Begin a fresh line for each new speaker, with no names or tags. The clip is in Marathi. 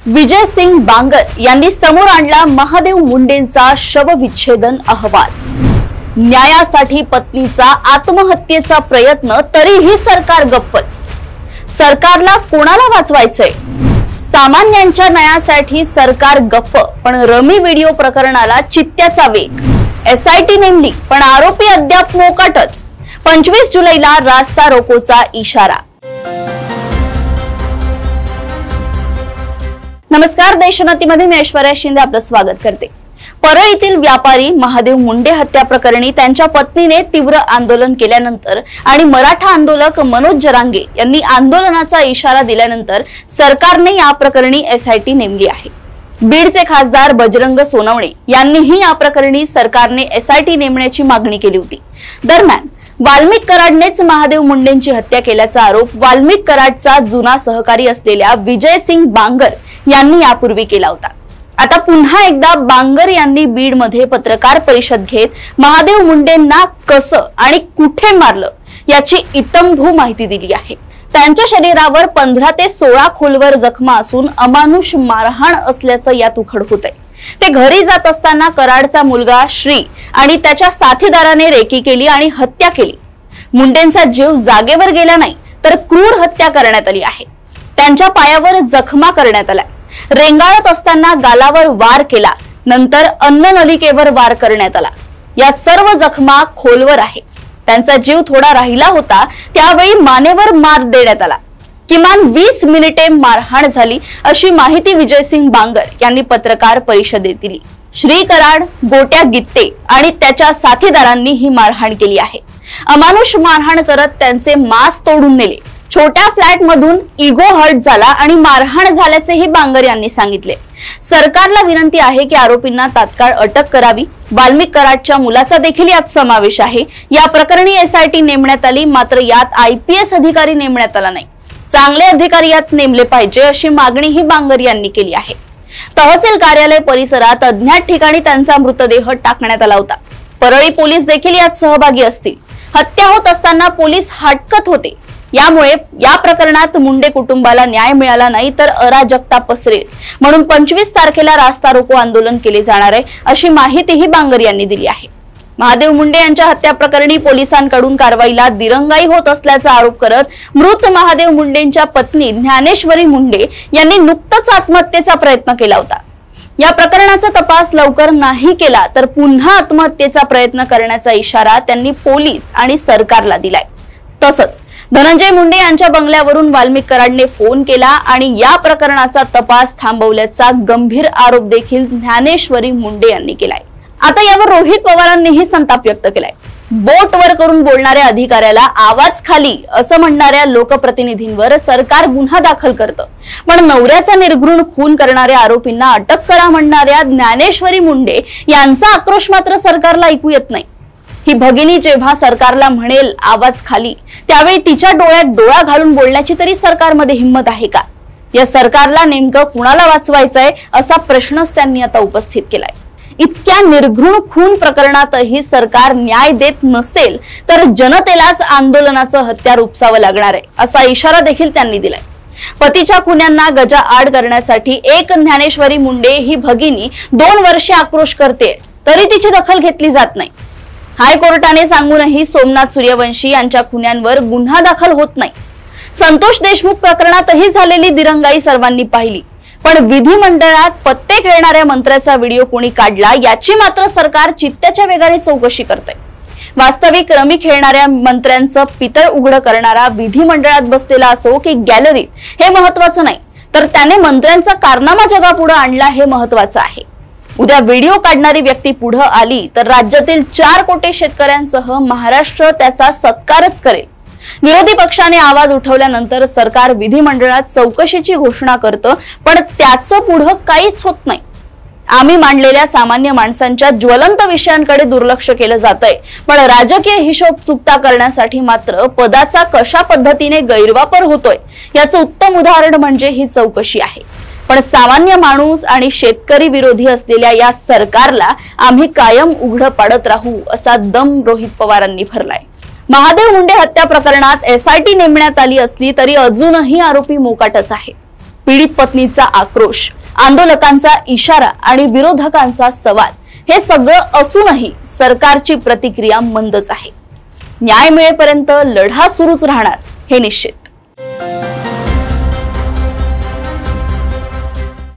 विजय सिंग बांगर यांनी समोर आणला महादेव मुंडेंचा शवविच्छेदन अहवाल। न्यायासाठी पत्नीचा आत्महत्येचा प्रयत्न, तरीही सरकार गप्पच। सरकारला कोणाला वाचवायचंय? सामान्यांच्या न्यायासाठी सरकार गप्प, पण रमी व्हिडिओ प्रकरणाला चित्त्याचा वेग। एसआयटी नेमली, पण आरोपी अद्याप मोकाटच। 25 जुलैला रास्ता रोकोचा इशारा। नमस्कार, देशोन्नतीमध्ये मी ऐश्वर्या शिंदे आपलं स्वागत करते। परळीतील व्यापारी महादेव मुंडे हत्या प्रकरणी त्यांच्या पत्नीने तीव्र आंदोलन केल्यानंतर आणि मराठा आंदोलक मनोज जरांगे यांनी आंदोलनाचा इशारा दिल्यानंतर सरकारने या प्रकरणी एसआयटी नेमली आहे। बीडचे खासदार बजरंग सोनवणे यांनीही या प्रकरणी सरकारने एसआयटी नेमण्याची मागणी केली होती। दरम्यान वाल्मिक कराडनेच महादेव मुंडेंची हत्या केल्याचा आरोप वाल्मिक कराडचा जुना सहकारी असलेल्या विजय सिंग बांगर यांनी यापूर्वी केला होता। आता पुन्हा एकदा बांगर यांनी बीड मध्ये पत्रकार परिषद घेत महादेव मुंडेंना कसं आणि कुठे मारलं याची इत्तंभू माहिती दिली आहे। त्यांच्या शरीरावर 15 ते 16 खोलवर जखमा असून अमानुष मारहाण असल्याचं यात उघड होतंय। ते घरी जात असताना कराडचा मुलगा श्री आणि त्याच्या साथीदाराने रेकी केली आणि हत्या केली। मुंडेंचा जीव जागेवर गेला नाही, तर क्रूर हत्या करण्यात आली आहे। त्यांच्या पायावर जखमा करण्यात आल्या। रेंगाळत असताना गालावर वार केला, नंतर अन्ननलिकेवर वार करण्यात आला। या सर्व जखमा खोलवर आहे। त्यांचा जीव थोडा राहिला होता, त्यावेळी मानेवर मार देण्यात आला। किमान 20 मिनिटे मारहाण झाली, अशी माहिती विजय सिंग बांगर यांनी पत्रकार परिषदेत दिली। श्री कराड, गोट्या गित्ते आणि त्याच्या साथीदारांनी ही मारहाण केली आहे। अमानुष मारहाण करत त्यांचे मांस तोडून नेले। छोट्या फ्लॅट मधून इगो हर्ट झाला आणि मारहाण झाल्याचेही बांगर यांनी सांगितले। सरकारला विनंती आहे की आरोपींना तात्काळ अटक करावी। वाल्मिक कराडच्या मुलाचा देखील यात समावेश आहे। या प्रकरणी एसआयटी नेमण्यात आली, मात्र यात आयपीएस अधिकारी नेमण्यात आला नाही। चांगले अधिकारी यात नेमले पाहिजे, अशी मागणीही बांगर यांनी केली आहे। तहसील कार्यालय परिसरात अज्ञात ठिकाणी त्यांचा मृतदेह टाकण्यात आला होता। परळी पोलीस देखील यात सहभागी असतील। हत्या होत असताना पोलीस हटकत होते। यामुळे या प्रकरणात मुंडे कुटुंबाला न्याय मिळाला नाही, तर अराजकता पसरेल म्हणून 25 तारखेला रास्ता रोको आंदोलन केले जाणार आहे, अशी माहितीही बांगर यांनी दिली आहे। महादेव मुंडे यांच्या हत्या प्रकरणी पोलिसांकडून कारवाईला दिरंगाई होत असल्याचा आरोप करत मृत महादेव मुंडेंच्या पत्नी ज्ञानेश्वरी मुंडे यांनी नुकताच आत्महत्येचा प्रयत्न केला होता। या प्रकरणाचा तपास लवकर नाही केला तर पुन्हा आत्महत्येचा प्रयत्न करण्याचा इशारा त्यांनी पोलीस आणि सरकारला दिलाय। तसंच धनंजय मुंडे यांच्या बंगल्यावरून वाल्मिक कराडने फोन केला आणि या प्रकरणाचा तपास थांबवल्याचा गंभीर आरोप देखील ज्ञानेश्वरी मुंडे यांनी केलाय। आता यावर रोहित पवारांनीही संताप व्यक्त केलाय। बोट वर करून बोलणाऱ्या अधिकाऱ्याला आवाज खाली असं म्हणणाऱ्या लोकप्रतिनिधींवर सरकार गुन्हा दाखल करतं, पण नवऱ्याचा निर्घृण खून करणाऱ्या आरोपींना अटक करा म्हणणाऱ्या ज्ञानेश्वरी मुंडे यांचा आक्रोश मात्र सरकारला ऐकू येत नाही। ही भगिनी जेव्हा सरकारला म्हणेल आवाज खाली, त्यावेळी तिच्या डोळ्यात डोळा घालून बोलण्याची तरी सरकारमध्ये हिंमत आहे का? या सरकारला नेमकं कुणाला वाचवायचंय असा प्रश्नच त्यांनी आता उपस्थित केलाय। इतक्या निर्घृण खून प्रकरणातही सरकार न्याय देत नसेल तर जनतेलाच आंदोलनाचं हत्यार उपसावं लागणार आहे, असा इशारा देखील त्यांनी दिलाय। पतीच्या खुन्यांना गजाआड करण्यासाठी एक ज्ञानेश्वरी मुंडे ही भगिनी 2 वर्षे आक्रोश करते, तरी तिची दखल घेतली जात नाही। हायकोर्टाने सांगूनही सोमनाथ सूर्यवंशी यांच्या खुन्यांवर गुन्हा दाखल होत नाही। संतोष देशमुख प्रकरणातही झालेली दिरंगाई सर्वांनी पाहिली, पण विधिमंडळात पत्ते खेळणाऱ्या मंत्र्याचा व्हिडिओ कोणी काढला याची मात्र सरकार चित्त्याच्या वेगाने चौकशी करते। वास्तविक रमी खेळणाऱ्या मंत्र्यांचं पितळ उघड करणारा विधिमंडळात बसलेला असो की गॅलरीत, हे महत्वाचं नाही, तर त्याने मंत्र्यांचा कारनामा जगापुढे आणला हे महत्वाचं आहे। उद्या व्हिडिओ काढणारी व्यक्ती पुढे आली तर राज्यातील 4 कोटी शेतकऱ्यांसह महाराष्ट्र त्याचा सत्कारच करेल। विरोधी पक्षाने आवाज उठवल्यानंतर सरकार विधिमंडळात चौकशीची घोषणा करतं, पण त्याचं पुढे काहीच होत नाही। आम्ही मांडलेल्या सामान्य माणसांच्या ज्वलंत विषयांकडे दुर्लक्ष केलं जातंय, पण राजकीय हिशोब चुकता करण्यासाठी मात्र पदाचा कशा पद्धतीने गैरवापर होतोय याचं उत्तम उदाहरण म्हणजे ही चौकशी आहे। पण सामान्य माणूस आणि शेतकरी विरोधी असलेल्या या सरकारला आम्ही कायम उघड पाडत राहू, असा दम रोहित पवारांनी भरलाय। महादेव मुंडे हत्या प्रकरणात एसआयटी नेमण्यात आली असली तरी अजूनही आरोपी मोकाटच आहे। पीडित पत्नीचा आक्रोश, आंदोलकांचा इशारा आणि विरोधकांचा सवाल हे सगळं असूनही सरकारची प्रतिक्रिया मंदच आहे. न्याय मिळेपर्यंत लढा सुरूच राहणार हे निश्चित.